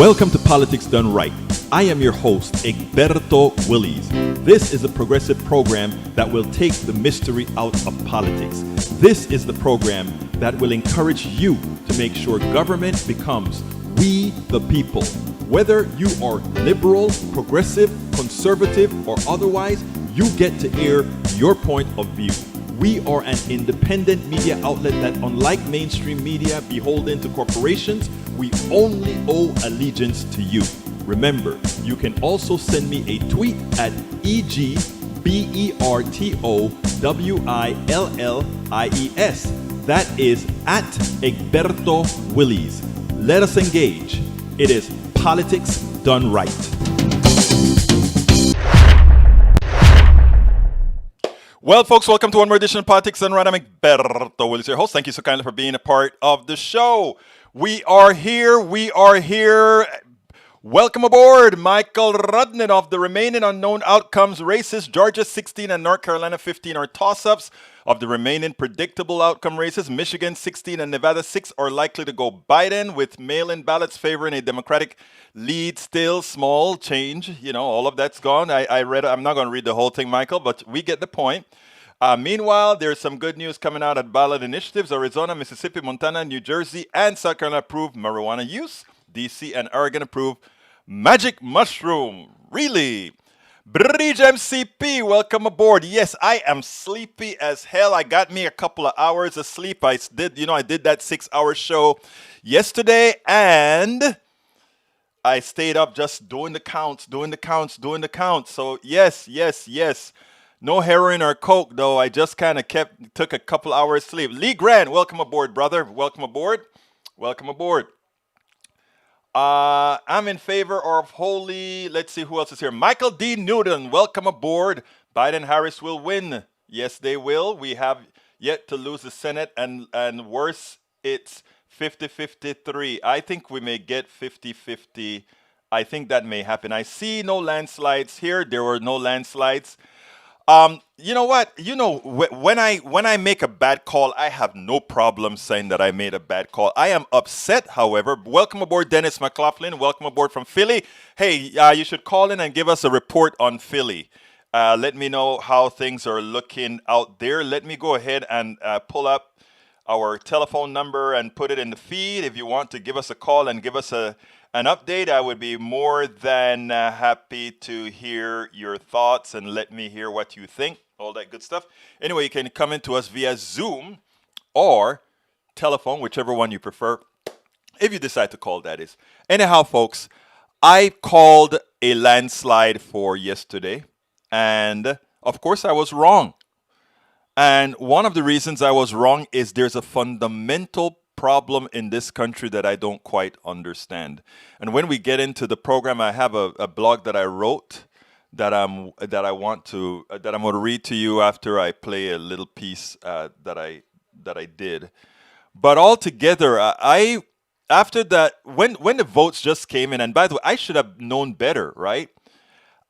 Welcome to Politics Done Right. I am your host, Egberto Willies. This is a progressive program that will take the mystery out of politics. This is the program that will encourage you to make sure government becomes we the people. Whether you are liberal, progressive, conservative, or otherwise, you get to air your point of view. We are an independent media outlet that, unlike mainstream media beholden to corporations, we only owe allegiance to you. Remember, you can also send me a tweet at EGBERTOWILLIES. That is at Egberto Willies. Let us engage. It is Politics Done Right. Well, folks, welcome to one more edition of Politics Done Right. I'm Egberto Willies, your host. Thank you so kindly for being a part of the show. We are here. Welcome aboard, Michael Rudnin. Of the remaining unknown outcomes races, Georgia 16 and North Carolina 15 are toss-ups. Of the remaining predictable outcome races, Michigan 16 and Nevada 6 are likely to go Biden, with mail-in ballots favoring a Democratic lead. Still small change. All of that's gone. I read. I'm not going to read the whole thing, Michael, but we get the point. Meanwhile, there's some good news coming out at ballot initiatives. Arizona, Mississippi, Montana, New Jersey, and South Carolina approve marijuana use. D.C. and Oregon approve magic mushroom. Really? Bridge MCP, welcome aboard. Yes, I am sleepy as hell. I got me a couple of hours of sleep. I did that 6-hour show yesterday, and I stayed up just doing the counts. So yes. No heroin or coke, though. I just kind of took a couple hours sleep. Lee Grant, welcome aboard, brother. Welcome aboard. I'm in favor of let's see who else is here. Michael D. Newton, welcome aboard. Biden Harris will win. Yes, they will. We have yet to lose the Senate, and worse, it's 50-53. I think we may get 50-50. I think that may happen. I see no landslides here. There were no landslides. You know what? When I make a bad call, I have no problem saying that I made a bad call. I am upset, however. Welcome aboard, Dennis McLaughlin. Welcome aboard from Philly. Hey, you should call in and give us a report on Philly. Let me know how things are looking out there. Let me go ahead and pull up our telephone number and put it in the feed. If you want to give us a call and give us an update, I would be more than happy to hear your thoughts and let me hear what you think, all that good stuff. Anyway, you can come into us via Zoom or telephone, whichever one you prefer, if you decide to call, that is. Anyhow, folks, I called a landslide for yesterday, and of course I was wrong. And one of the reasons I was wrong is there's a fundamental problem in this country that I don't quite understand. And when we get into the program, I have a blog that I wrote that I'm going to read to you after I play a little piece that I did. But altogether, after that, when the votes just came in, and by the way, I should have known better, right?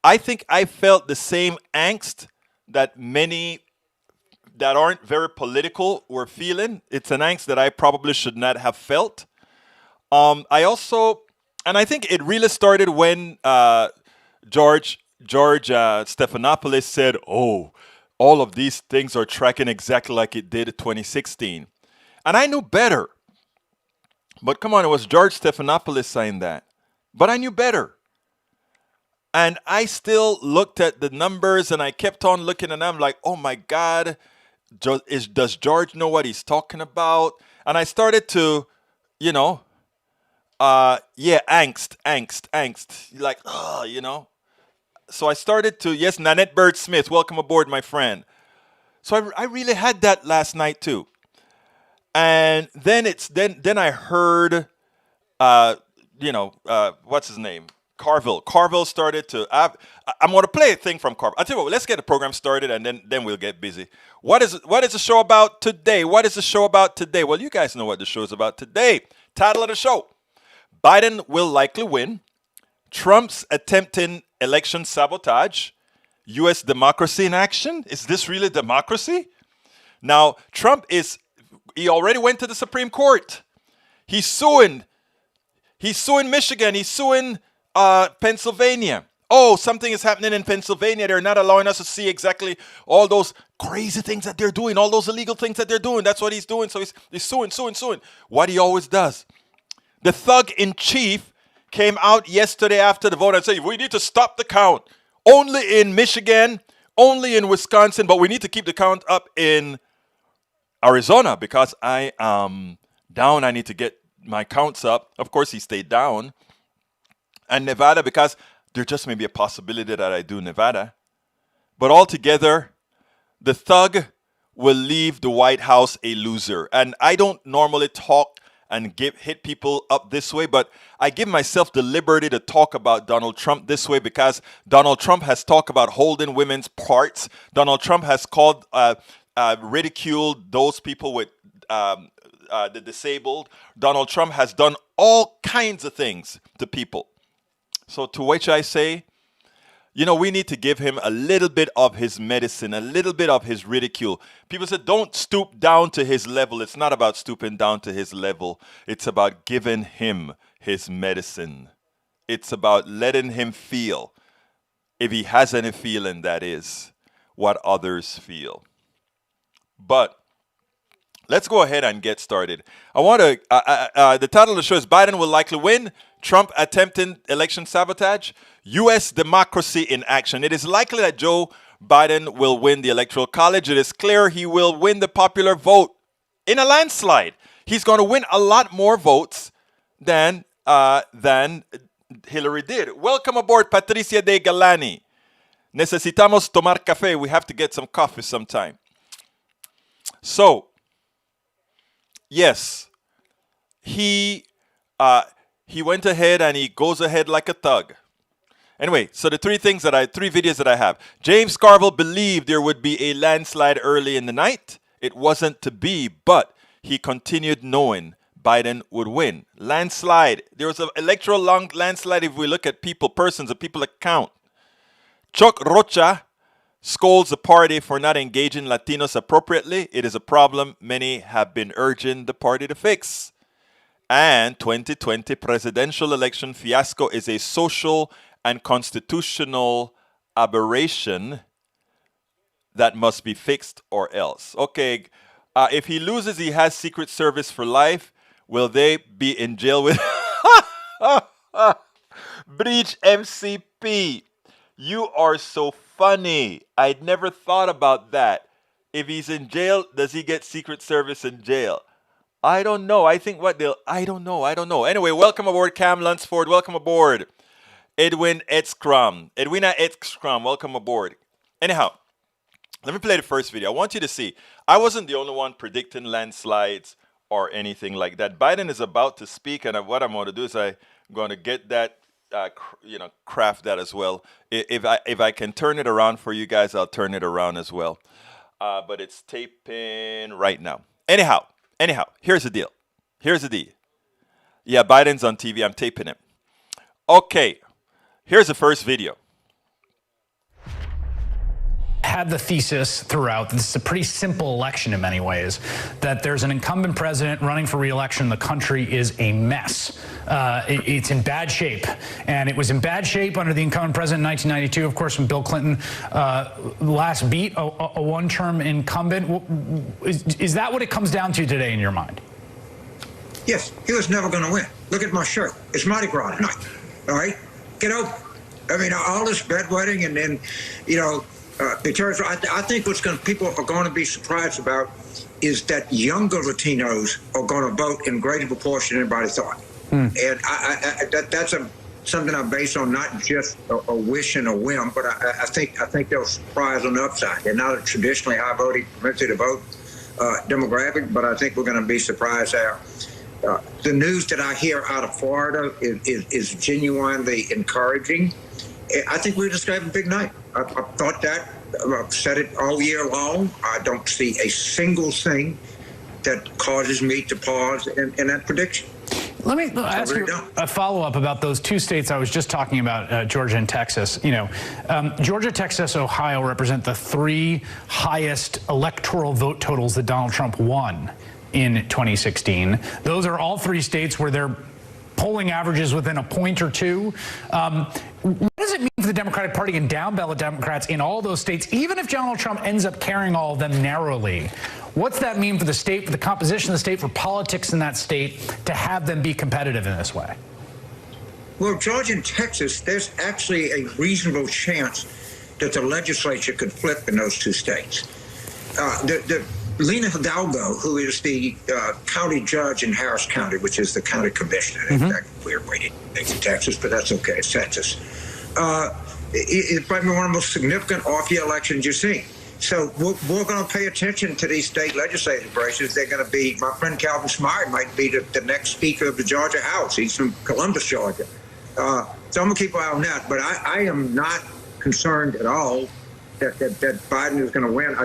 I think I felt the same angst that many that aren't very political were feeling. It's an angst that I probably should not have felt. I think it really started when George Stephanopoulos said, "Oh, all of these things are tracking exactly like it did in 2016," and I knew better. But come on, it was George Stephanopoulos saying that, but I knew better. And I still looked at the numbers, and I kept on looking, and I'm like, "Oh my God. Does George know what he's talking about?" And I started to, angst. Like, So I started to, yes, Nanette Bird Smith, welcome aboard, my friend. So I really had that last night too. And then I heard, what's his name? Carville started to. I'm going to play a thing from Carville. I'll tell you what. Let's get the program started, and then we'll get busy. What is the show about today? Well, you guys know what the show is about today. Title of the show: Biden will likely win. Trump's attempting election sabotage. U.S. democracy in action. Is this really democracy? Now, Trump he already went to the Supreme Court. He's suing He's suing Michigan. He's suing Pennsylvania. Oh, something is happening in Pennsylvania. They're not allowing us to see exactly all those crazy things that they're doing, all those illegal things that they're doing. That's what he's doing. So he's suing. What he always does. The thug in chief came out yesterday after the vote and said, we need to stop the count. Only in Michigan, only in Wisconsin, but we need to keep the count up in Arizona because I am down. I need to get my counts up. Of course, he stayed down. And Nevada, because there just may be a possibility that I do Nevada. But altogether, the thug will leave the White House a loser. And I don't normally talk and hit people up this way, but I give myself the liberty to talk about Donald Trump this way because Donald Trump has talked about holding women's parts. Donald Trump has called, ridiculed those people with the disabled. Donald Trump has done all kinds of things to people. So to which I say, we need to give him a little bit of his medicine, a little bit of his ridicule. People said, don't stoop down to his level. It's not about stooping down to his level. It's about giving him his medicine. It's about letting him feel, if he has any feeling, that is, what others feel. But let's go ahead and get started. I want to, the title of the show is Biden will likely win, Trump attempting election sabotage, U.S. democracy in action. It is likely that Joe Biden will win the Electoral College. It is clear he will win the popular vote in a landslide. He's going to win a lot more votes than Hillary did. Welcome aboard, Patricia de Galani. Necesitamos tomar café. We have to get some coffee sometime. So, yes, he went ahead and he goes ahead like a thug. Anyway, so the three videos that I have. James Carville believed there would be a landslide early in the night. It wasn't to be, but he continued knowing Biden would win. Landslide. There was an electoral landslide if we look at persons, the people that count. Chuck Rocha scolds the party for not engaging Latinos appropriately. It is a problem many have been urging the party to fix. And 2020 presidential election fiasco is a social and constitutional aberration that must be fixed or else. Okay, if he loses, he has Secret Service for life. Will they be in jail with Breach MCP? You are so funny. I'd never thought about that. If he's in jail, does he get Secret Service in jail? I don't know. I don't know. Anyway, welcome aboard, Cam Lunsford. Welcome aboard. Edwina Etzkram, welcome aboard. Anyhow, let me play the first video. I want you to see. I wasn't the only one predicting landslides or anything like that. Biden is about to speak, and what I'm going to do is I'm going to get that, craft that as well. If I can turn it around for you guys, I'll turn it around as well. But it's taping right now. Anyhow, here's the deal. Yeah, Biden's on TV. I'm taping him. Okay. Here's the first video. Had the thesis throughout, this is a pretty simple election in many ways, that there's an incumbent president running for re-election. The country is a mess. It's in bad shape. And it was in bad shape under the incumbent president in 1992, of course, when Bill Clinton last beat a one-term incumbent. Is that what it comes down to today in your mind? Yes, he was never going to win. Look at my shirt. It's Mardi Gras tonight. All right? Get over. I mean, all this bedwetting and then, I think people are going to be surprised about is that younger Latinos are going to vote in greater proportion than anybody thought. And that's something I base on not just a wish and a whim, but I think they'll surprise on the upside. They're not a traditionally high voting, propensity to vote demographic, but I think we're going to be surprised how the news that I hear out of Florida is genuinely encouraging. I think we're just going to have a big night. I thought that. I've said it all year long. I don't see a single thing that causes me to pause in that prediction. Let me ask you a follow-up about those two states I was just talking about, Georgia and Texas. Georgia, Texas, Ohio represent the three highest electoral vote totals that Donald Trump won in 2016. Those are all three states where there polling averages within a point or two. What does it mean for the Democratic Party and down ballot Democrats in all those states, even if Donald Trump ends up carrying all of them narrowly? What's that mean for the state, for the composition of the state, for politics in that state, to have them be competitive in this way? Well, Georgia and Texas, there's actually a reasonable chance that the legislature could flip in those two states. Lena Hidalgo, who is the county judge in Harris County, which is the county commissioner, that's a weird way to think of Texas, but that's okay, it's Texas. It's probably one of the most significant off-year elections you've seen. So we're going to pay attention to these state legislative races. They're going to be, my friend Calvin Smart might be the next Speaker of the Georgia House. He's from Columbus, Georgia. So I'm going to keep an eye on that. But I am not concerned at all that Biden is going to win.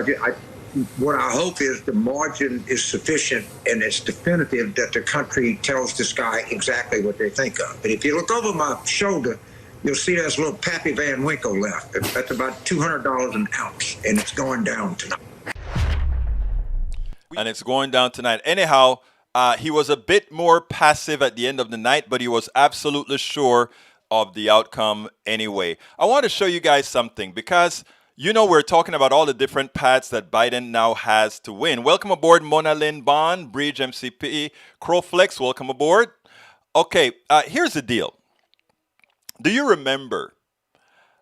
What I hope is the margin is sufficient and it's definitive that the country tells this guy exactly what they think of. But if you look over my shoulder, you'll see there's a little Pappy Van Winkle left. That's about $200 an ounce, and it's going down tonight. And it's going down tonight. Anyhow, he was a bit more passive at the end of the night, but he was absolutely sure of the outcome anyway. I want to show you guys something because, you know, we're talking about all the different paths that Biden now has to win. Welcome aboard, Mona Lynn Bond, Bridge MCP, Crowflex, welcome aboard. Okay, here's the deal. Do you remember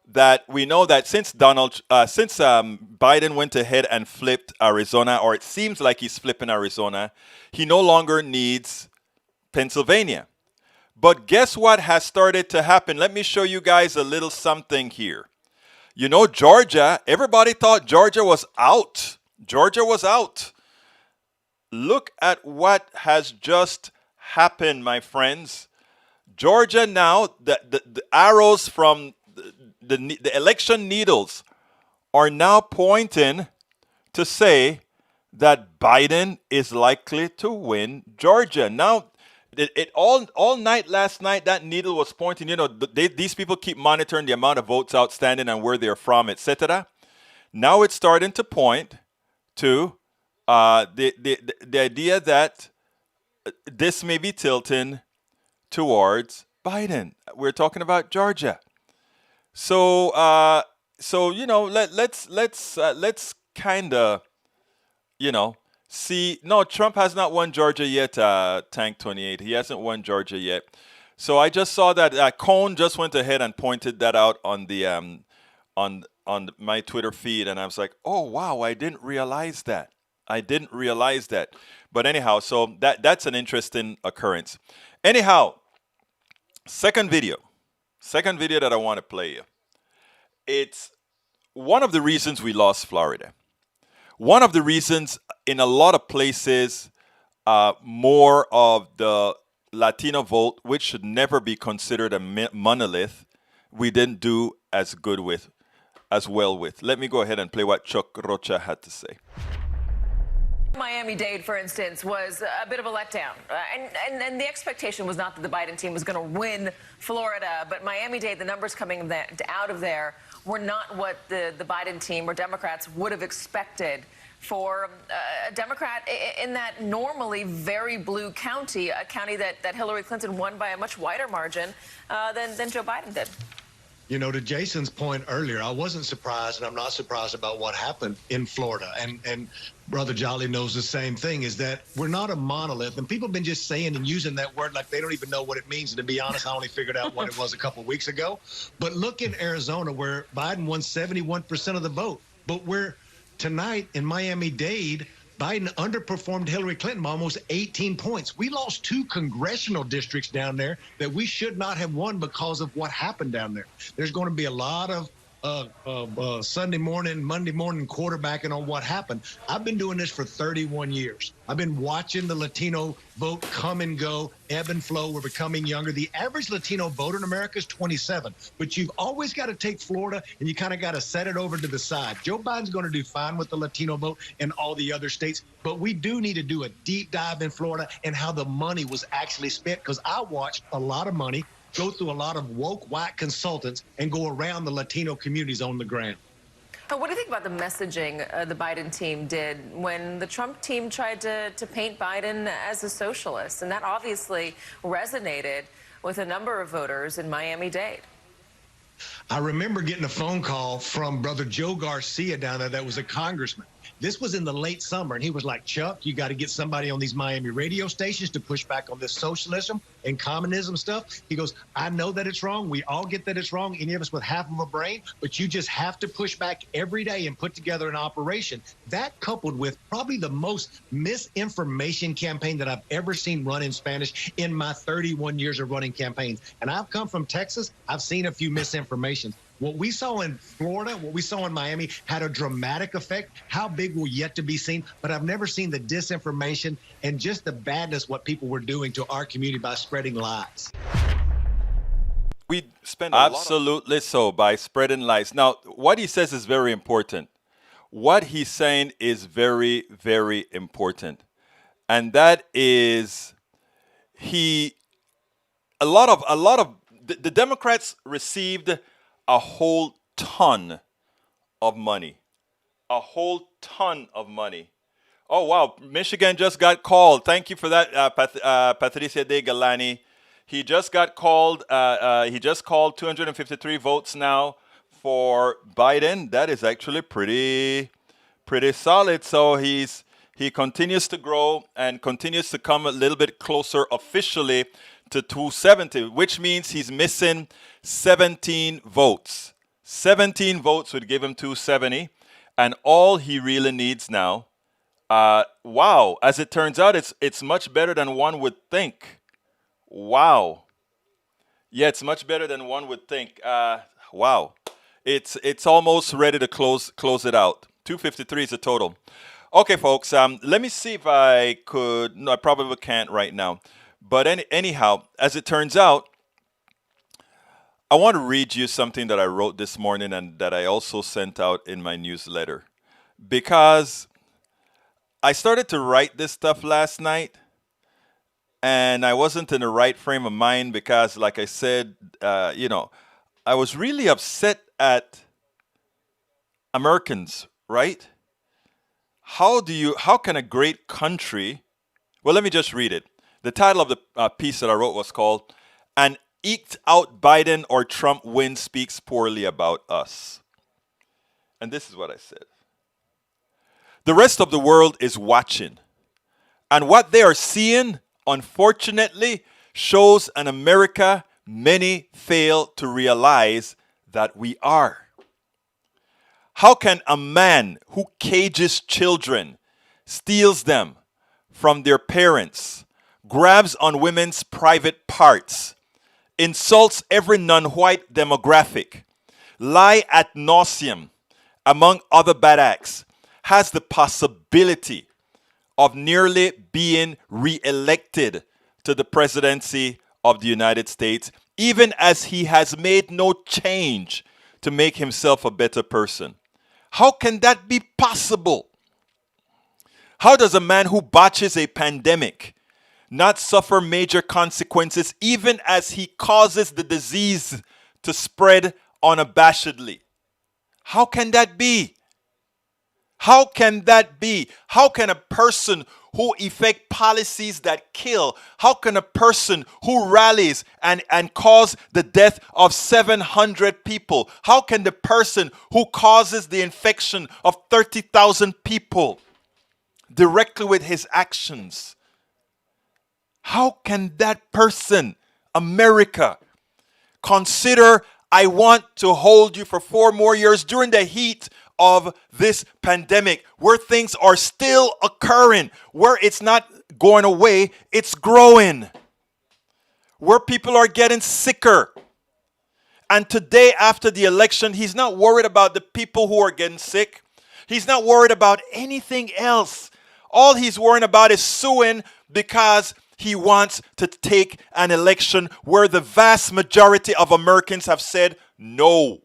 that we know that since Biden went ahead and flipped Arizona, or it seems like he's flipping Arizona, he no longer needs Pennsylvania. But guess what has started to happen? Let me show you guys a little something here. You know, Georgia, everybody thought Georgia was out. Georgia was out. Look at what has just happened, my friends. Georgia now, the arrows from the election needles are now pointing to say that Biden is likely to win Georgia. Now, all night last night, that needle was pointing, you know, these people keep monitoring the amount of votes outstanding and where they're from, etc. Now it's starting to point to the idea that this may be tilting towards Biden. We're talking about Georgia. So you know, let's kind of, you know, see. No, Trump has not won Georgia yet. Tank 28. He hasn't won Georgia yet. So I just saw that Cohn just went ahead and pointed that out on the on my Twitter feed, and I was like, oh wow, I didn't realize that. But anyhow, so that's an interesting occurrence. Anyhow. Second video that I want to play you. It's one of the reasons we lost Florida. One of the reasons in a lot of places, more of the Latino vote, which should never be considered a monolith, we didn't do as well with. Let me go ahead and play what Chuck Rocha had to say. Miami-Dade, for instance, was a bit of a letdown. And the expectation was not that the Biden team was going to win Florida, but Miami-Dade, the numbers coming out of there were not what the Biden team or Democrats would have expected for a Democrat in that normally very blue county, a county that Hillary Clinton won by a much wider margin than Joe Biden did. You know, to Jason's point earlier, I wasn't surprised, and I'm not surprised about what happened in Florida. And Brother Jolly knows the same thing, is that we're not a monolith. And people have been just saying and using that word like they don't even know what it means. And to be honest, I only figured out what it was a couple of weeks ago. But look in Arizona, where Biden won 71% of the vote. But we're tonight in Miami-Dade, Biden underperformed Hillary Clinton by almost 18 points. We lost 2 congressional districts down there that we should not have won because of what happened down there. There's going to be a lot of Sunday morning, Monday morning quarterbacking on what happened. I've been doing this for 31 years. I've been watching the Latino vote come and go, ebb and flow. We're becoming younger. The average Latino voter in America is 27. But you've always got to take Florida and you kind of got to set it over to the side. Joe Biden's going to do fine with the Latino vote in all the other states. But we do need to do a deep dive in Florida and how the money was actually spent, because I watched a lot of money go through a lot of woke white consultants and go around the Latino communities on the ground. What do you think about the messaging the Biden team did when the Trump team tried to paint Biden as a socialist? And that obviously resonated with a number of voters in Miami-Dade. I remember getting a phone call from Brother Joe Garcia down there that was a congressman. This was in the late summer, and he was like, Chuck, you got to get somebody on these Miami radio stations to push back on this socialism and communism stuff. He goes, I know that it's wrong. We all get that it's wrong, any of us with half of a brain, but you just have to push back every day and put together an operation. That coupled with probably the most misinformation campaign that I've ever seen run in Spanish in my 31 years of running campaigns. And I've come from Texas. I've seen a few misinformations. What we saw in Florida, what we saw in Miami had a dramatic effect. How big will yet to be seen, but I've never seen the disinformation and just the badness what people were doing to our community by spreading lies. We spend absolutely so by spreading lies. Now, what he says is very important. What he's saying is very, very important. And that is a lot of the Democrats received a whole ton of money. A whole ton of money. Oh, wow. Michigan just got called. Thank you for that, Patricia De Galani. He just got called. He just called 253 votes now for Biden. That is actually pretty solid. So he continues to grow and continues to come a little bit closer officially to 270, which means he's missing 17 votes. 17 votes would give him 270, and all he really needs now, wow, as it turns out, it's much better than one would think. Wow. Yeah, it's much better than one would think. Wow. It's almost ready to close it out. 253 is the total. Okay, folks, let me see if I could. No, I probably can't right now. But anyhow, as it turns out, I want to read you something that I wrote this morning and that I also sent out in my newsletter. Because I started to write this stuff last night, and I wasn't in the right frame of mind because, like I said, I was really upset at Americans, right? How can a great country, well, let me just read it. The title of the piece that I wrote was called, An Eked Out Biden or Trump Win Speaks Poorly About Us. And this is what I said. The rest of the world is watching. And what they are seeing, unfortunately, shows an America many fail to realize that we are. How can a man who cages children, steals them from their parents, grabs on women's private parts, insults every non-white demographic, lie ad nauseum, among other bad acts, has the possibility of nearly being re-elected to the presidency of the United States, even as he has made no change to make himself a better person? How can that be possible? How does a man who botches a pandemic not suffer major consequences even as he causes the disease to spread unabashedly? How can that be? How can that be? How can a person who effect policies that kill, how can a person who rallies and cause the death of 700 people, how can the person who causes the infection of 30,000 people directly with his actions, how can that person, America, consider, I want to hold you for 4 more years during the heat of this pandemic, where things are still occurring, where it's not going away, it's growing, where people are getting sicker. And today, after the election, he's not worried about the people who are getting sick. He's not worried about anything else. All he's worrying about is suing because he wants to take an election where the vast majority of Americans have said no,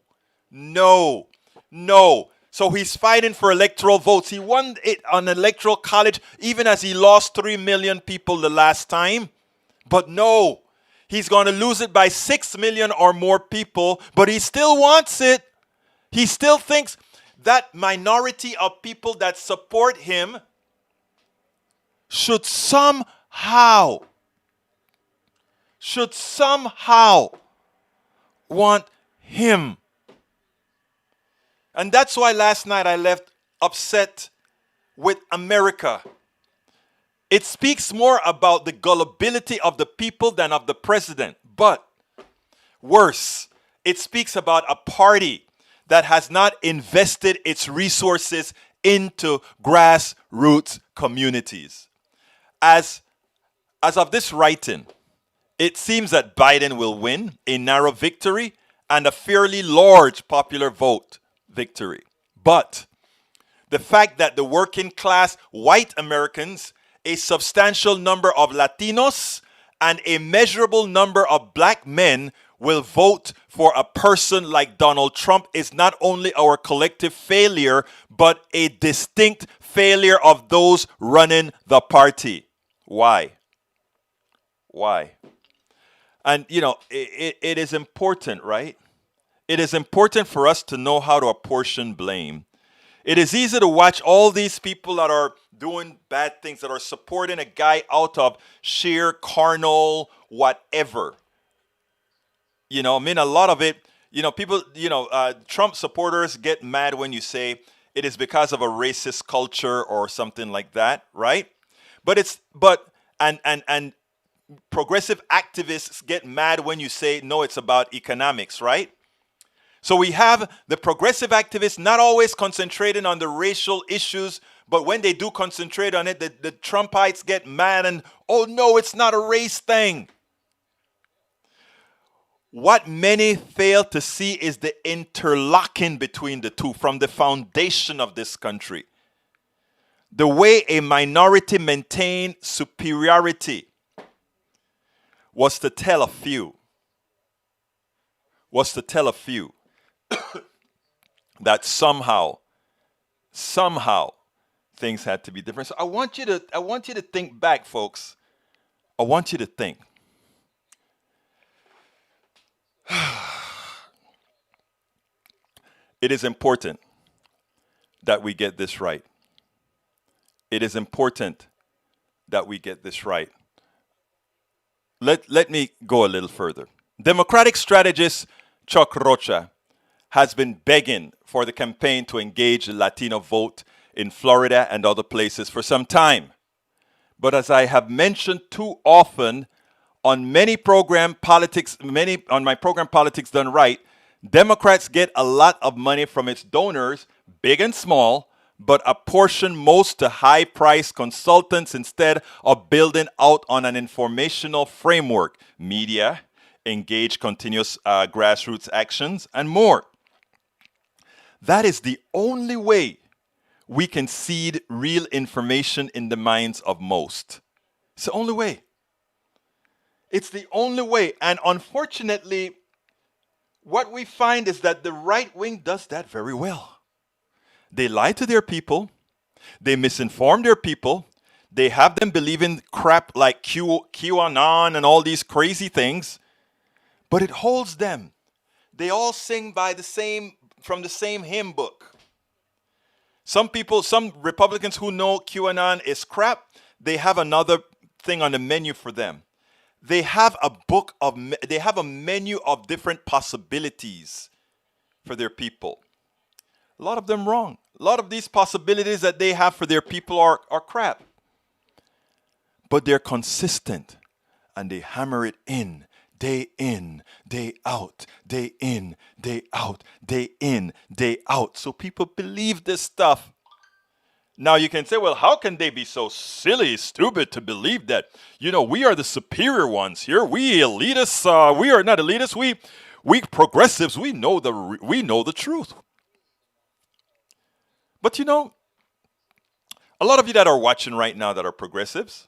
no, no. So he's fighting for electoral votes. He won it on Electoral College even as he lost 3 million people the last time. But no, he's going to lose it by 6 million or more people, but he still wants it. He still thinks that minority of people that support him should somehow want him. And that's why last night I left upset with America. It speaks more about the gullibility of the people than of the president. But worse, it speaks about a party that has not invested its resources into grassroots communities. As of this writing, it seems that Biden will win a narrow victory and a fairly large popular vote victory. But the fact that the working class white Americans, a substantial number of Latinos, and a measurable number of black men will vote for a person like Donald Trump is not only our collective failure, but a distinct failure of those running the party. Why? Why? And, you know, it is important, right? It is important for us to know how to apportion blame. It is easy to watch all these people that are doing bad things, that are supporting a guy out of sheer carnal whatever. You know, I mean, a lot of it, you know, people, Trump supporters get mad when you say it is because of a racist culture or something like that, right? And progressive activists get mad when you say, no, it's about economics, right? So we have the progressive activists not always concentrating on the racial issues, but when they do concentrate on it, the Trumpites get mad and, oh no, it's not a race thing. What many fail to see is the interlocking between the two from the foundation of this country. The way a minority maintained superiority was to tell a few that somehow things had to be different. So I want you to think back, folks. I want you to think. It is important that we get this right. It is important that we get this right. Let me go a little further. Democratic strategist Chuck Rocha has been begging for the campaign to engage the Latino vote in Florida and other places for some time. But as I have mentioned too often on my program Politics Done Right, Democrats get a lot of money from its donors, big and small, but apportion most to high-priced consultants instead of building out on an informational framework, media, engage continuous grassroots actions, and more. That is the only way we can seed real information in the minds of most. It's the only way. It's the only way. And unfortunately, what we find is that the right wing does that very well. They lie to their people. They misinform their people. They have them believing crap like QAnon and all these crazy things. But it holds them. They all sing from the same hymn book. Some Republicans who know QAnon is crap, they have another thing on the menu for them. They have a menu of different possibilities for their people. A lot of them wrong. A lot of these possibilities that they have for their people are crap. But they're consistent and they hammer it in, day out, day in, day out, day in, day out. So people believe this stuff. Now you can say, well, how can they be so silly, stupid to believe that? You know, we are the superior ones here. We elitists, we are not elitists. We progressives, we know the truth. But you know, a lot of you that are watching right now that are progressives,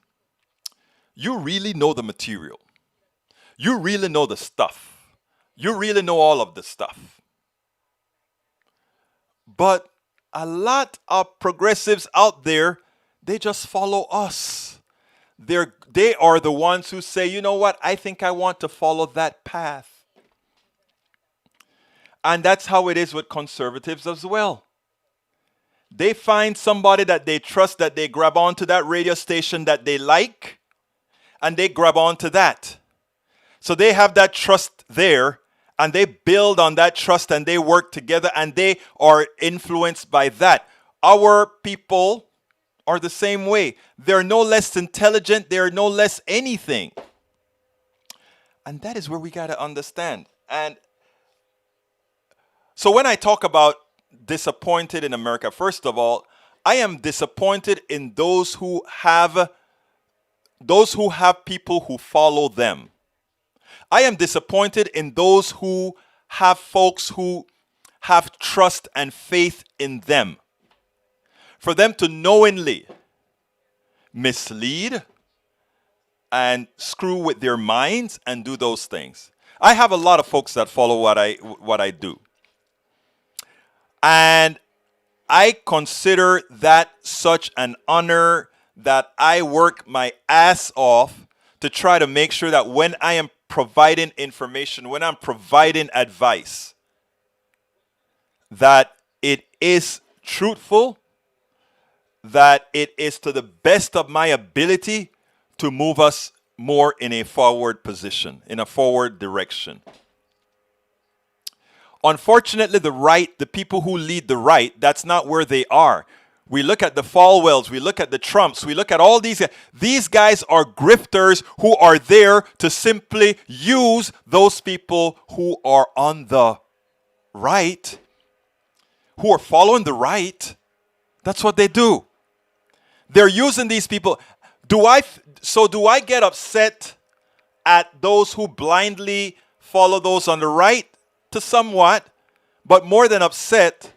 you really know the material. You really know the stuff. You really know all of the stuff. But a lot of progressives out there, they just follow us. They are the ones who say, you know what, I think I want to follow that path. And that's how it is with conservatives as well. They find somebody that they trust, that they grab onto that radio station that they like, and they grab onto that. So they have that trust there, and they build on that trust, and they work together, and they are influenced by that. Our people are the same way. They're no less intelligent. They're no less anything. And that is where we got to understand. And so when I talk about disappointed in America, first of all, I am disappointed in those who have people who follow them. I am disappointed in those who have folks who have trust and faith in them. For them to knowingly mislead and screw with their minds and do those things. I have a lot of folks that follow what I do. And I consider that such an honor that I work my ass off to try to make sure that when I am providing information, when I'm providing advice, that it is truthful, that it is to the best of my ability to move us more in a forward position, in a forward direction. Unfortunately, the people who lead the right, that's not where they are. We look at the Falwells, we look at the Trumps, we look at all these. These guys are grifters who are there to simply use those people who are on the right, who are following the right. That's what they do. They're using these people. Do I get upset at those who blindly follow those on the right? To somewhat, but more than upset,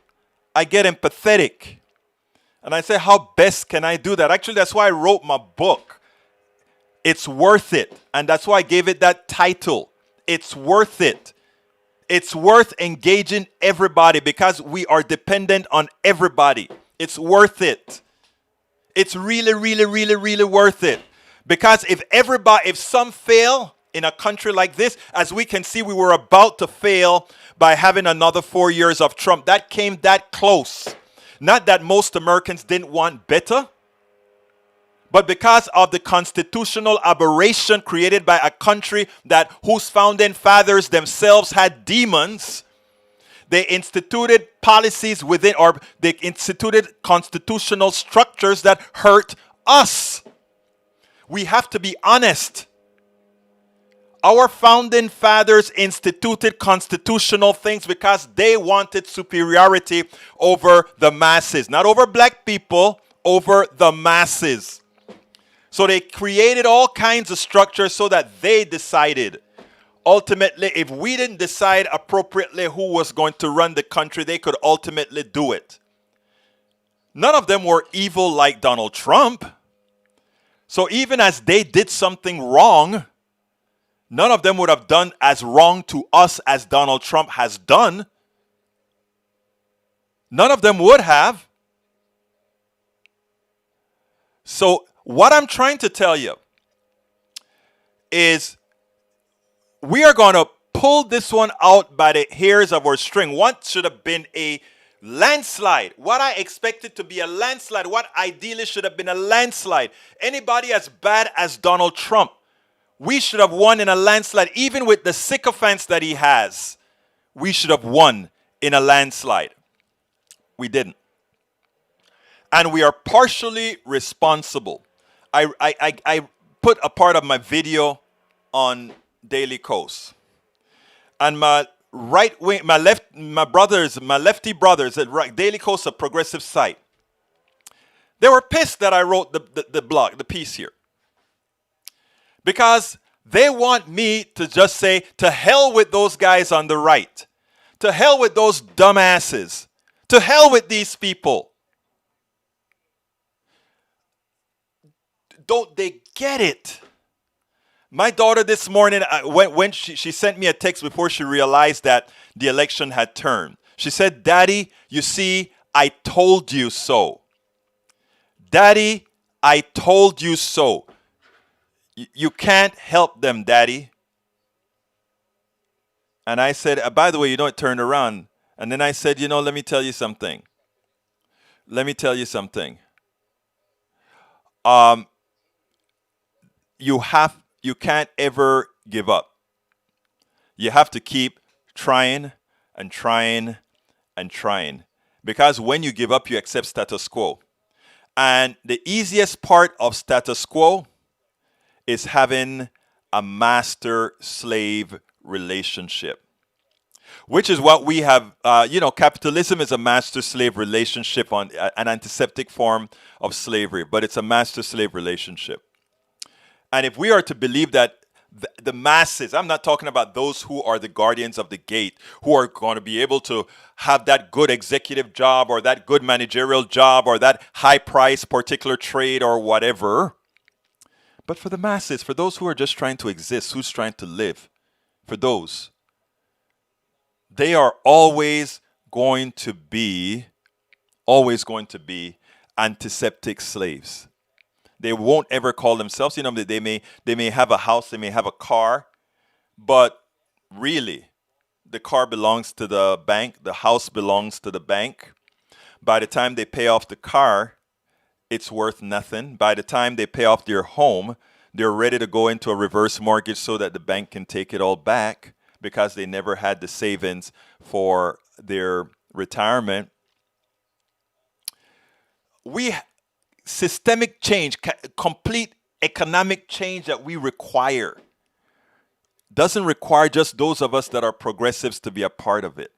I get empathetic. And I say, how best can I do that? Actually, that's why I wrote my book. It's worth it. And that's why I gave it that title. It's worth it. It's worth engaging everybody because we are dependent on everybody. It's worth it. It's really, really, really, really worth it. Because if some fail in a country like this, as we can see, we were about to fail by having another 4 years of Trump. That came that close. Not that most Americans didn't want better, but because of the constitutional aberration created by a country whose founding fathers themselves had demons, they instituted policies within, or they instituted constitutional structures that hurt us. We have to be honest. Our founding fathers instituted constitutional things because they wanted superiority over the masses. Not over black people, over the masses. So they created all kinds of structures so that they decided. Ultimately, if we didn't decide appropriately who was going to run the country, they could ultimately do it. None of them were evil like Donald Trump. So even as they did something wrong, none of them would have done as wrong to us as Donald Trump has done. None of them would have. So what I'm trying to tell you is we are going to pull this one out by the hairs of our string. What should have been a landslide, what I expected to be a landslide, what ideally should have been a landslide. Anybody as bad as Donald Trump, we should have won in a landslide. Even with the sycophants that he has, we should have won in a landslide. We didn't. And we are partially responsible. I put a part of my video on Daily Kos. And my right wing, my lefty brothers at Daily Kos, a progressive site, they were pissed that I wrote the blog, the piece here. Because they want me to just say, to hell with those guys on the right. To hell with those dumbasses. To hell with these people. Don't they get it? My daughter this morning, when she sent me a text before she realized that the election had turned. She said, "Daddy, you see, I told you so. Daddy, I told you so. You can't help them, Daddy." And I said, by the way, it turned around. And then I said, let me tell you something. let me tell you something. Um, you can't ever give up. You have to keep trying and trying and trying. Because when you give up, you accept status quo. And the easiest part of status quo is having a master slave relationship, which is what we have. Capitalism is a master slave relationship, on an antiseptic form of slavery, but it's a master slave relationship. And if we are to believe that the masses, I'm not talking about those who are the guardians of the gate, who are going to be able to have that good executive job or that good managerial job or that high price particular trade or whatever. But for the masses, for those who are just trying to exist, who's trying to live, for those, they are always going to be antiseptic slaves. They won't ever call themselves, they may have a house, they may have a car, but really the car belongs to the bank, the house belongs to the bank. By the time they pay off the car, it's worth nothing. By the time they pay off their home, they're ready to go into a reverse mortgage so that the bank can take it all back because they never had the savings for their retirement. We systemic change, complete economic change that we require doesn't require just those of us that are progressives to be a part of it.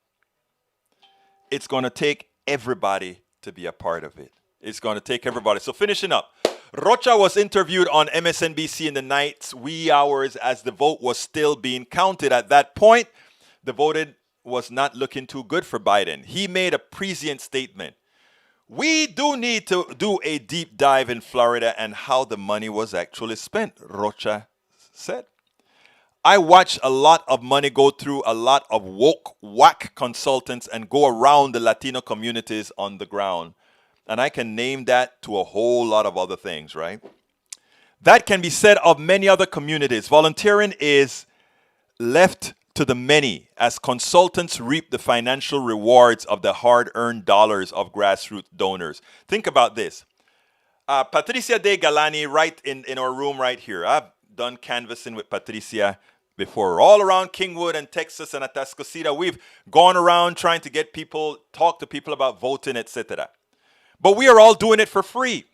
It's going to take everybody to be a part of it. It's going to take everybody. So finishing up, Rocha was interviewed on MSNBC in the night's wee hours as the vote was still being counted. At that point, the voting was not looking too good for Biden. He made a prescient statement. We do need to do a deep dive in Florida and how the money was actually spent, Rocha said. I watch a lot of money go through a lot of woke whack consultants and go around the Latino communities on the ground. And I can name that to a whole lot of other things, right? That can be said of many other communities. Volunteering is left to the many as consultants reap the financial rewards of the hard-earned dollars of grassroots donors. Think about this. Patricia De Galani, right in our room right here. I've done canvassing with Patricia before, all around Kingwood and Texas and Atascocita. We've gone around trying to get people, talk to people about voting, etc. But we are all doing it for free.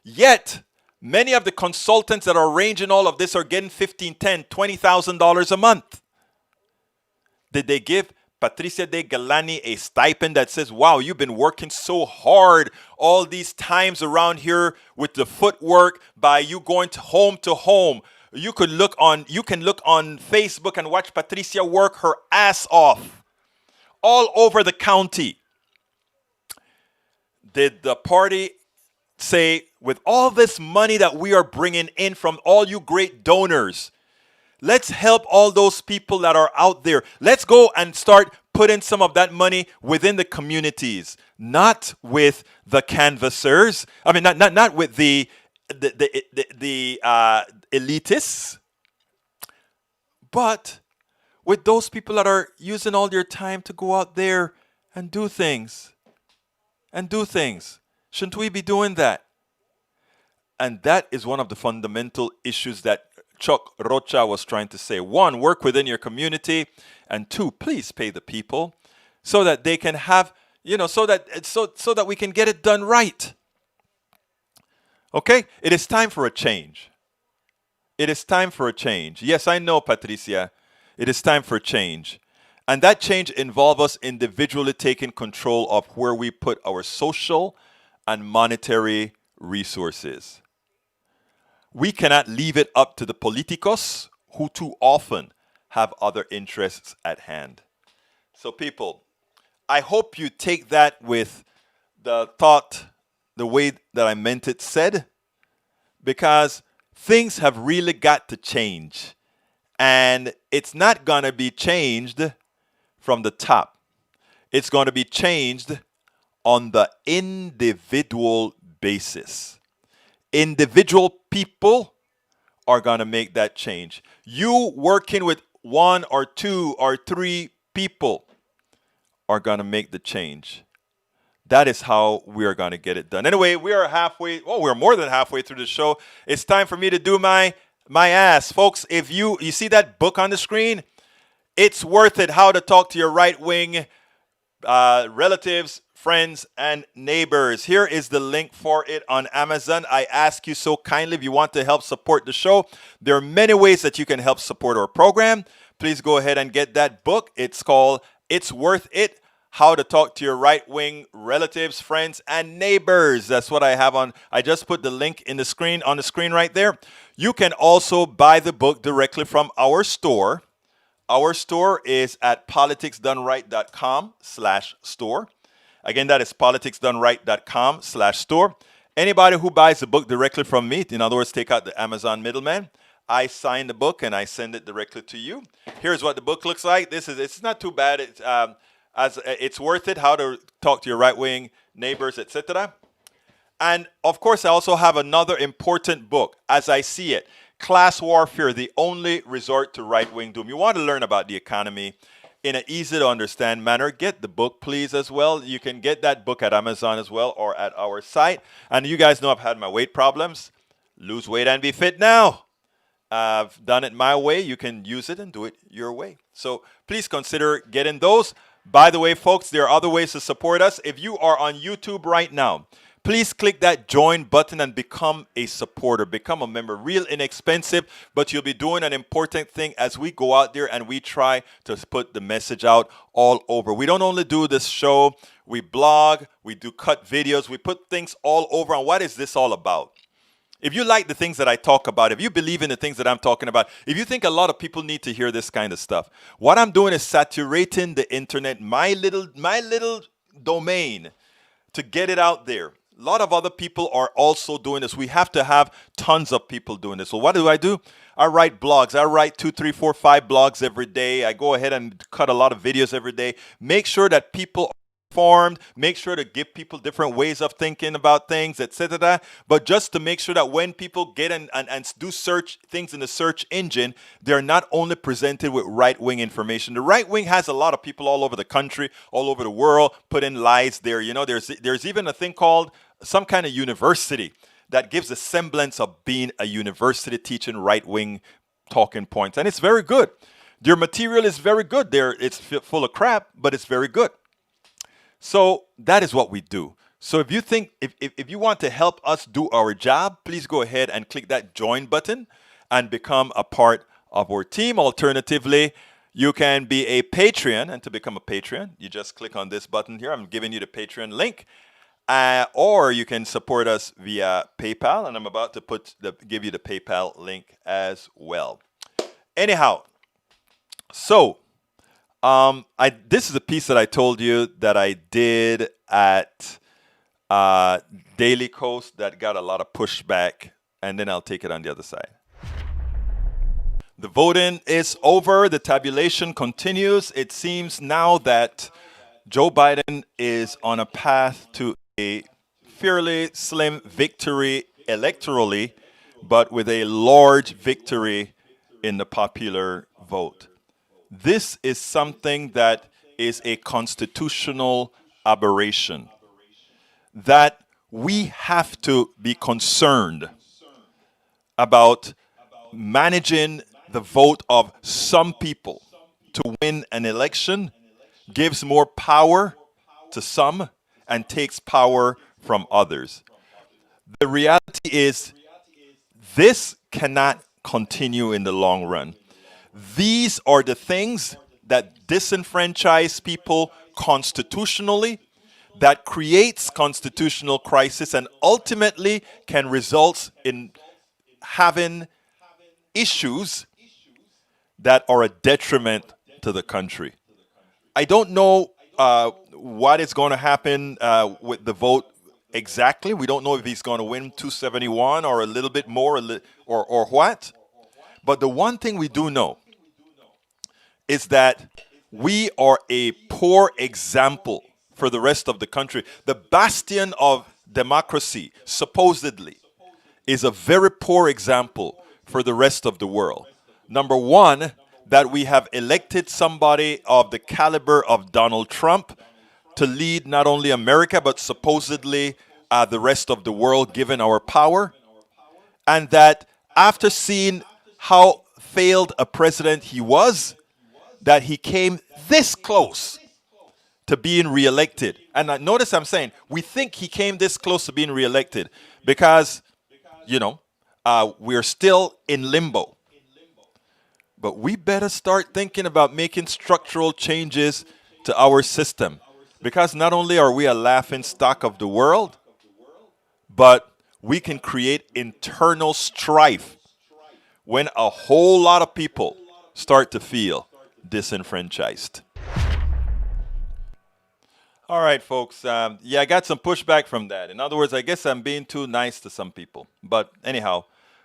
Yet, many of the consultants that are arranging all of this are getting $15,000, $10,000, $20,000 a month. Did they give Patricia De Galani a stipend that says, wow, you've been working so hard all these times around here with the footwork by you going to home? You can look on Facebook and watch Patricia work her ass off all over the county. Did the party say, with all this money that we are bringing in from all you great donors, let's help all those people that are out there. Let's go and start putting some of that money within the communities, not with the canvassers. I mean, not with the elitists, but with those people that are using all their time to go out there and do things. Shouldn't we be doing that? And that is one of the fundamental issues that Chuck Rocha was trying to say. One, work within your community. And two, please pay the people so that they can have, so that we can get it done right. Okay? It is time for a change. It is time for a change. Yes, I know, Patricia. It is time for a change. And that change involves us individually taking control of where we put our social and monetary resources. We cannot leave it up to the politicos who too often have other interests at hand. So people, I hope you take that with the thought, the way that I meant it said, because things have really got to change. And it's not going to be changed from the top. It's going to be changed on the individual basis. Individual people are going to make that change. You working with one or two or three people are going to make the change. That is how we are going to get it done. Anyway, we are halfway. Oh, we're more than halfway through the show. It's time for me to do my ass, folks. If you see that book on the screen, it's worth it. How to talk to your right wing relatives, friends, and neighbors. Here is the link for it on Amazon. I ask you so kindly, if you want to help support the show, there are many ways that you can help support our program. Please go ahead and get that book. It's called It's Worth It. How to talk to your right-wing relatives, friends, and neighbors. That's what I have on. I just put the link in the screen on the screen right there. You can also buy the book directly from our store. Our store is at politicsdoneright.com/store. Again, that is politicsdoneright.com/store. Anybody who buys the book directly from me, in other words, take out the Amazon middleman, I sign the book and I send it directly to you. Here's what the book looks like. It's not too bad. It's worth it. How to talk to your right wing neighbors, etc. And of course, I also have another important book, as I see it. Class Warfare, the only resort to right-wing doom. You want to learn about the economy in an easy-to-understand manner, get the book, please, as well. You can get that book at Amazon as well or at our site. And you guys know I've had my weight problems. Lose weight and be fit now. I've done it my way. You can use it and do it your way. So please consider getting those. By the way, folks, there are other ways to support us. If you are on YouTube right now, please click that join button and become a supporter, become a member. Real inexpensive, but you'll be doing an important thing as we go out there and we try to put the message out all over. We don't only do this show, we blog, we do cut videos, we put things all over. And what is this all about? If you like the things that I talk about, if you believe in the things that I'm talking about, if you think a lot of people need to hear this kind of stuff, what I'm doing is saturating the internet, my little domain, to get it out there. A lot of other people are also doing this. We have to have tons of people doing this. So what do? I write blogs. I write 2, 3, 4, 5 blogs every day. I go ahead and cut a lot of videos every day. Make sure that people are informed. Make sure to give people different ways of thinking about things, etc. But just to make sure that when people get in and do search things in the search engine, they're not only presented with right-wing information. The right wing has a lot of people all over the country, all over the world, put in lies there. You know, there's even a thing called some kind of university that gives a semblance of being a university teaching right-wing talking points. And it's very good. Their material is very good. It's full of crap, but it's very good. So that is what we do. So if you think, if you want to help us do our job, please go ahead and click that join button and become a part of our team. Alternatively, you can be a Patreon, and to become a Patreon, you just click on this button here. I'm giving you the Patreon link. Or you can support us via PayPal, and I'm about to give you the PayPal link as well. Anyhow, so this is a piece that I told you that I did at Daily Coast that got a lot of pushback, and then I'll take it on the other side. The voting is over. The tabulation continues. It seems now that Joe Biden is on a path to a fairly slim victory electorally, but with a large victory in the popular vote. This is something that is a constitutional aberration, that we have to be concerned about managing the vote of some people to win an election gives more power to some and takes power from others. The reality is this cannot continue in the long run. These are the things that disenfranchise people constitutionally, that creates constitutional crisis, and ultimately can result in having issues that are a detriment to the country. I don't know what is going to happen with the vote exactly. We don't know if he's going to win 271 or a little bit more or what. But the one thing we do know is that we are a poor example for the rest of the country. The bastion of democracy, supposedly, is a very poor example for the rest of the world. Number one, that we have elected somebody of the caliber of Donald Trump to lead not only America, but supposedly the rest of the world, given our power. And that after seeing how failed a president he was, that he came this close to being reelected. And notice I'm saying we think he came this close to being reelected because, we're still in limbo. But we better start thinking about making structural changes to our system. Because not only are we a laughing stock of the world, but we can create internal strife when a whole lot of people start to feel disenfranchised. All right, folks. I got some pushback from that. In other words, I guess I'm being too nice to some people. But anyhow,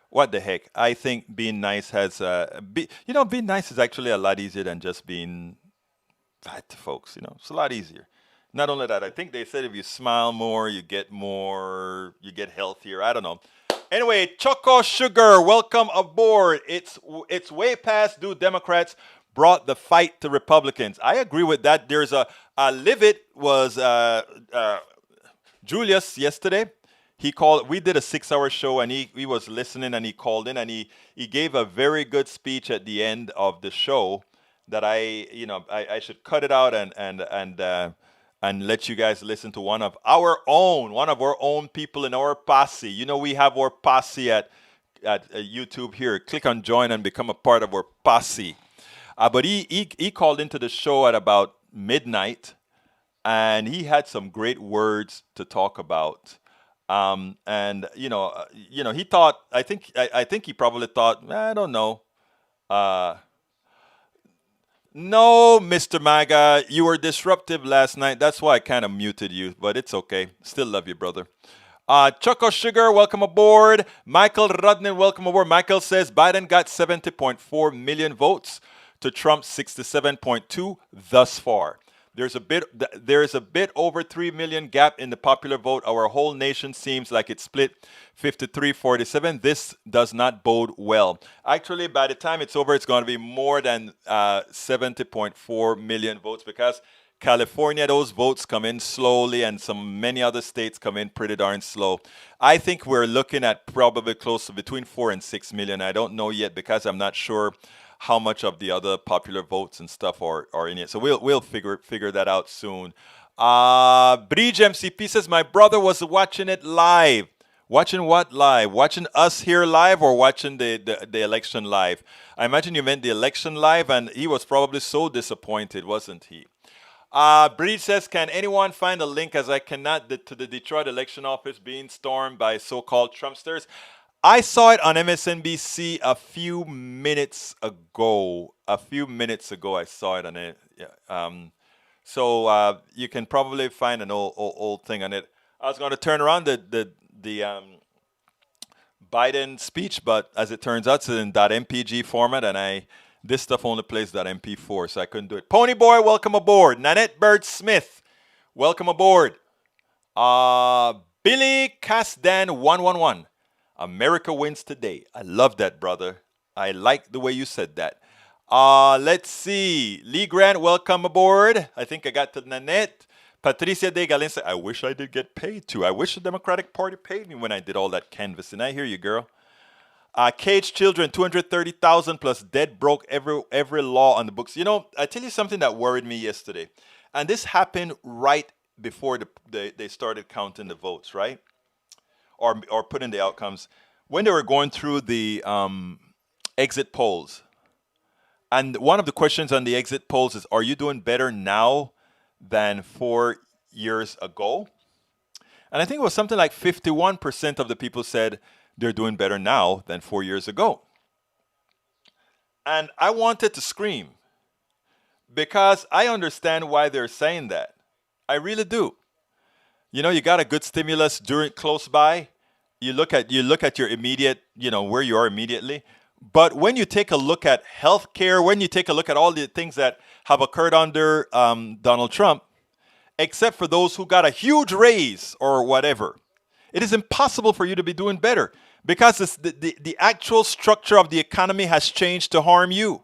what the heck? I think being nice being nice is actually a lot easier than just being fat to folks. It's a lot easier. Not only that, I think they said if you smile more, you get healthier. I don't know. Anyway, Choco Sugar, welcome aboard. It's way past due. Democrats brought the fight to Republicans. I agree with that. There's a Livid was Julius yesterday. He called. We did a 6-hour show, and he was listening, and he called in, and he gave a very good speech at the end of the show. That I should cut it out and let you guys listen to one of our own people in our posse. We have our posse at YouTube here. Click on join and become a part of our posse. But he called into the show at about midnight, and he had some great words to talk about. He thought. I think he probably thought. I don't know. No, Mr. MAGA, you were disruptive last night. That's why I kind of muted you, but it's okay. Still love you, brother. Choco Sugar, welcome aboard. Michael Rudnin, welcome aboard. Michael says Biden got 70.4 million votes to Trump's 67.2 thus far. There is a bit over 3 million gap in the popular vote. Our whole nation seems like it's split 53-47. This does not bode well. Actually, by the time it's over, it's going to be more than 70.4 million votes because California, those votes come in slowly, and many other states come in pretty darn slow. I think we're looking at probably close to between 4 and 6 million. I don't know yet because I'm not sure how much of the other popular votes and stuff are in it. So we'll figure that out soon. Bridge MCP says my brother was watching it live. Watching what live? Watching us here live or watching the election live? I imagine you meant the election live, and he was probably so disappointed, wasn't he? Bridge says, can anyone find a link as I cannot to the Detroit election office being stormed by so-called Trumpsters? I saw it on MSNBC a few minutes ago. I saw it on it. Yeah. So you can probably find an old thing on it. I was going to turn around the Biden speech, but as it turns out, it's in .mpg format, and this stuff only plays .mp4, so I couldn't do it. Pony Boy, welcome aboard. Nanette Bird Smith, welcome aboard. Billy Casdan 111. America wins today. I love that, brother. I like the way you said that. Let's see. Lee Grant, welcome aboard. I think I got to Nanette. Patricia De Galen said, I wish I did get paid too. I wish the Democratic Party paid me when I did all that canvassing. I hear you, girl. Caged children, 230,000 plus dead broke every law on the books. I tell you something that worried me yesterday. And this happened right before they started counting the votes, right? Or putting the outcomes. When they were going through the exit polls. And one of the questions on the exit polls is, are you doing better now than 4 years ago? And I think it was something like 51% of the people said they're doing better now than 4 years ago. And I wanted to scream because I understand why they're saying that. I really do. You got a good stimulus close by. You look at your immediate, where you are immediately. But when you take a look at healthcare, when you take a look at all the things that have occurred under Donald Trump, except for those who got a huge raise or whatever, it is impossible for you to be doing better because the actual structure of the economy has changed to harm you.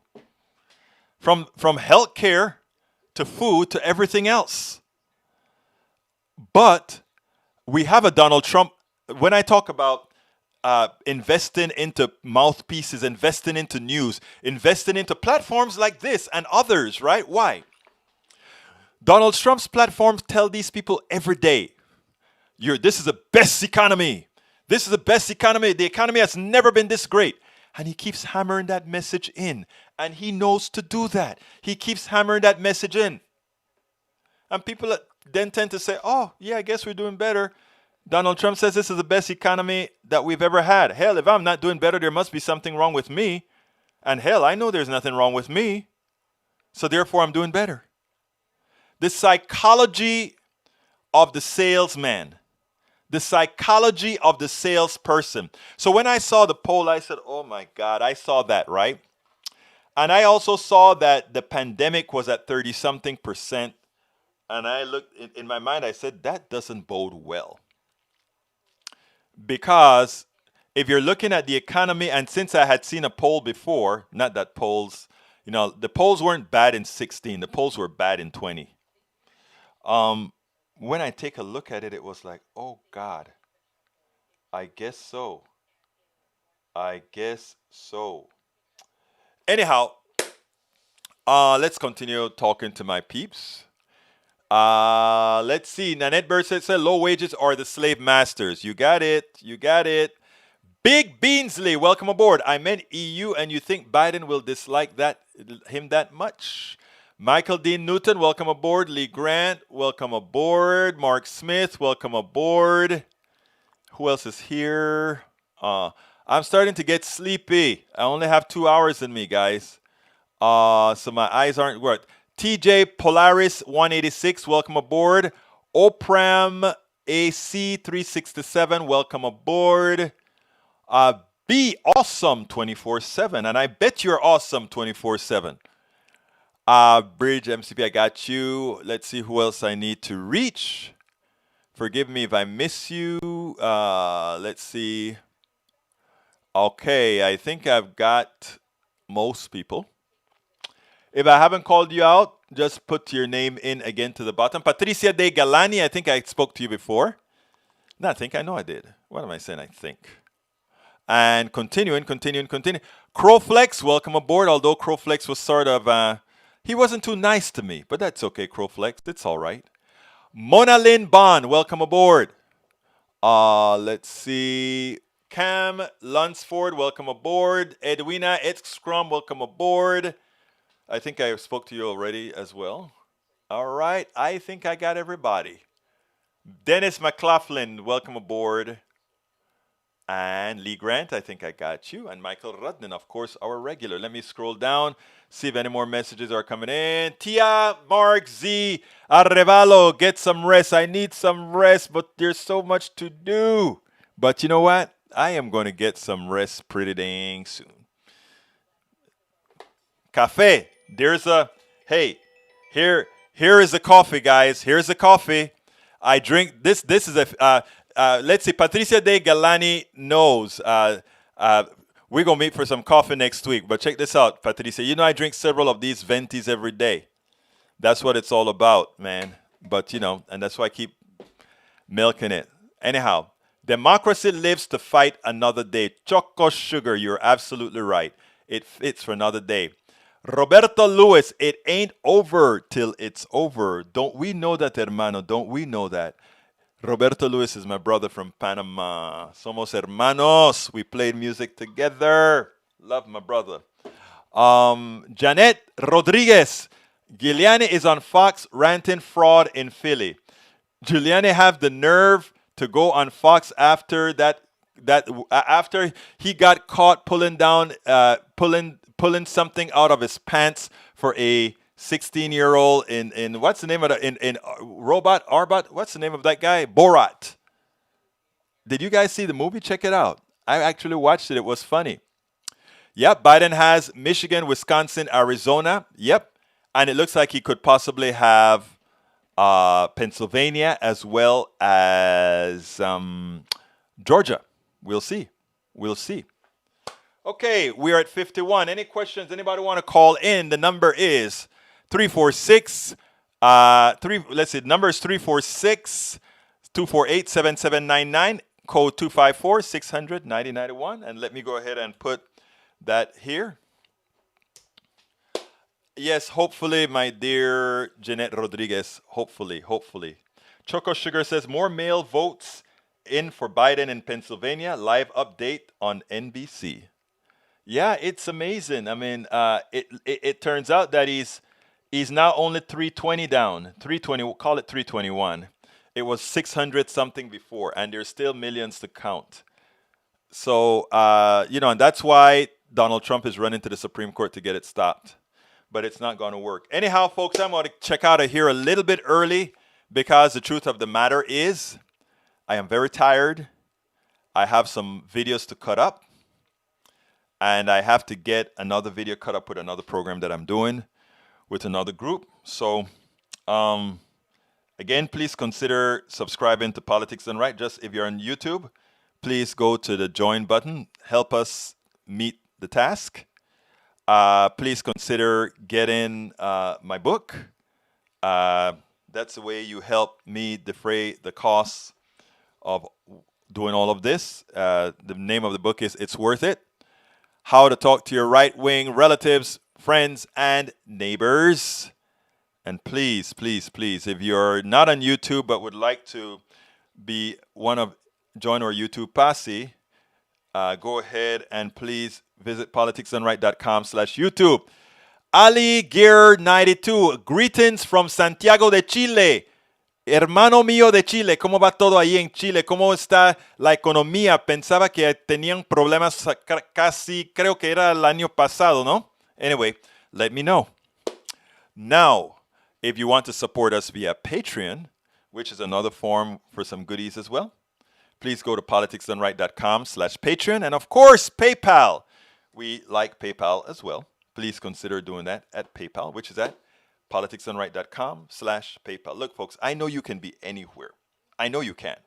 From healthcare to food to everything else. But we have a Donald Trump. When I talk about investing into mouthpieces, investing into news, investing into platforms like this and others, right? Why? Donald Trump's platforms tell these people every day, this is the best economy. This is the best economy. The economy has never been this great. And he keeps hammering that message in. And he knows to do that. He keeps hammering that message in. And people then tend to say, oh, yeah, I guess we're doing better. Donald Trump says this is the best economy that we've ever had. Hell, if I'm not doing better, there must be something wrong with me. And hell, I know there's nothing wrong with me. So therefore, I'm doing better. The psychology of the salesman. The psychology of the salesperson. So when I saw the poll, I said, oh my God, I saw that, right? And I also saw that the pandemic was at 30-something%. And I looked, in my mind, I said, that doesn't bode well. Because if you're looking at the economy, and since I had seen a poll before, not that polls, the polls weren't bad in 16, the polls were bad in 20. When I take a look at it, it was like, oh God, I guess so. I guess so. Anyhow, let's continue talking to my peeps. Let's see. Nanette Bird said low wages are the slave masters. You got it. You got it. Big Beansley, welcome aboard. I meant EU, and you think Biden will dislike him that much? Michael Dean Newton, welcome aboard. Lee Grant, welcome aboard. Mark Smith, welcome aboard. Who else is here? I'm starting to get sleepy. I only have 2 hours in me, guys. So my eyes aren't working. TJ Polaris 186, welcome aboard. Opram AC 367, welcome aboard. Be awesome 24/7, and I bet you're awesome 24/7. Bridge MCP, I got you. Let's see who else I need to reach. Forgive me if I miss you. Let's see. Okay, I think I've got most people. If I haven't called you out, just put your name in again to the bottom. Patricia De Galani, I think I spoke to you before. No, I know I did. What am I saying? I think. And continuing. Crowflex, welcome aboard. Although Crowflex was sort of, he wasn't too nice to me, but that's okay, Crowflex. It's all right. Mona Lynn Bond, welcome aboard. Let's see. Cam Lunsford, welcome aboard. Edwina Scrum, welcome aboard. I think I spoke to you already as well. All right. I think I got everybody. Dennis McLaughlin, welcome aboard. And Lee Grant, I think I got you. And Michael Rudnin, of course, our regular. Let me scroll down, see if any more messages are coming in. Tia, Mark, Z, Arrevalo, get some rest. I need some rest, but there's so much to do. But you know what? I am going to get some rest pretty dang soon. Cafe. There's here is the coffee, guys. Here's the coffee. I drink this. This is let's see. Patricia De Galani knows. We're going to meet for some coffee next week. But check this out, Patricia. You know I drink several of these Ventis every day. That's what it's all about, man. But, and that's why I keep milking it. Anyhow, democracy lives to fight another day. Choco sugar, you're absolutely right. It fits for another day. Roberto Lewis, it ain't over till it's over. Don't we know that, hermano? Don't we know that? Roberto Lewis is my brother from Panama. Somos hermanos. We played music together. Love my brother. Janet Rodriguez. Giuliani is on Fox ranting fraud in Philly. Giuliani have the nerve to go on Fox after after he got caught pulling something out of his pants for a 16-year-old in what's the name of that in Robot Arbot? What's the name of that guy? Borat. Did you guys see the movie? Check it out. I actually watched it. It was funny. Yep, Biden has Michigan, Wisconsin, Arizona. Yep, and it looks like he could possibly have Pennsylvania as well as Georgia. We'll see. We'll see. Okay, we are at 51. Any questions? Anybody want to call in? The number is 346. Let's see. The number is 346 248-7799, code 254-600-9091. And let me go ahead and put that here. Yes, hopefully, my dear Jeanette Rodriguez. Hopefully. Choco Sugar says more mail votes in for Biden in Pennsylvania. Live update on NBC. Yeah, it's amazing. I mean, it turns out that he's now only 320 down. 320, we'll call it 321. It was 600 something before, and there's still millions to count. So, and that's why Donald Trump is running to the Supreme Court to get it stopped. But it's not going to work. Anyhow, folks, I'm going to check out of here a little bit early because the truth of the matter is I am very tired. I have some videos to cut up. And I have to get another video cut up with another program that I'm doing with another group. So, again, please consider subscribing to Politics Done Right. Just if you're on YouTube, please go to the join button. Help us meet the task. Please consider getting my book. That's the way you help me defray the costs of doing all of this. The name of the book is It's Worth It. How to Talk to Your Right-Wing Relatives, Friends, and Neighbors. And please, if you're not on YouTube but would like to be join our YouTube posse, go ahead and please visit politicsdoneright.com/YouTube. Ali Gear 92, greetings from Santiago de Chile. Hermano mío de Chile, ¿cómo va todo ahí en Chile? ¿Cómo está la economía? Pensaba que tenían problemas casi, creo que era el año pasado, ¿no? Anyway, let me know. Now, if you want to support us via Patreon, which is another form for some goodies as well, please go to politicsdoneright.com/Patreon. And of course, PayPal. We like PayPal as well. Please consider doing that at PayPal, which is at politicsdoneright.com/PayPal. Look, folks, I know you can be anywhere. I know you can.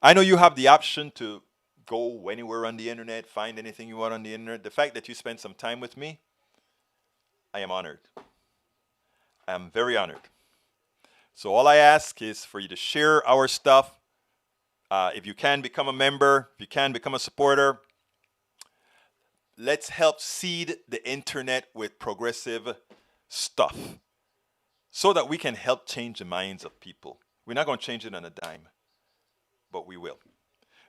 I know you have the option to go anywhere on the internet, find anything you want on the internet. The fact that you spend some time with me, I am honored. I am very honored. So all I ask is for you to share our stuff. If you can become a member, if you can become a supporter, let's help seed the internet with progressive stuff so that we can help change the minds of people. We're not going to change it on a dime, but we will.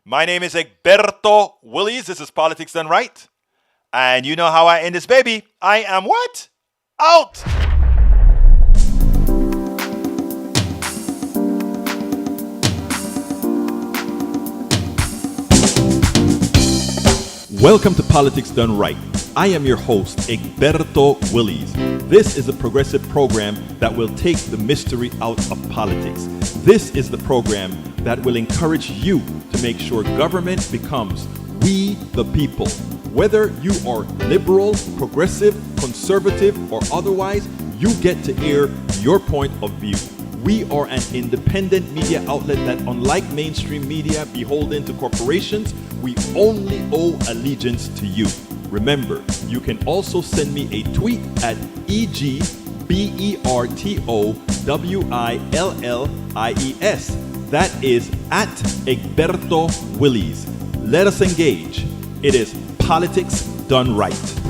My name is Egberto Willies. This is Politics Done Right. And you know how I end this baby. I am what? Out! Welcome to Politics Done Right. I am your host, Egberto Willies. This is a progressive program that will take the mystery out of politics. This is the program that will encourage you to make sure government becomes we the people. Whether you are liberal, progressive, conservative, or otherwise, you get to air your point of view. We are an independent media outlet that, unlike mainstream media beholden to corporations, we only owe allegiance to you. Remember, you can also send me a tweet at EGBERTOWILLIES. That is at Egberto Willies. Let us engage. It is Politics Done Right.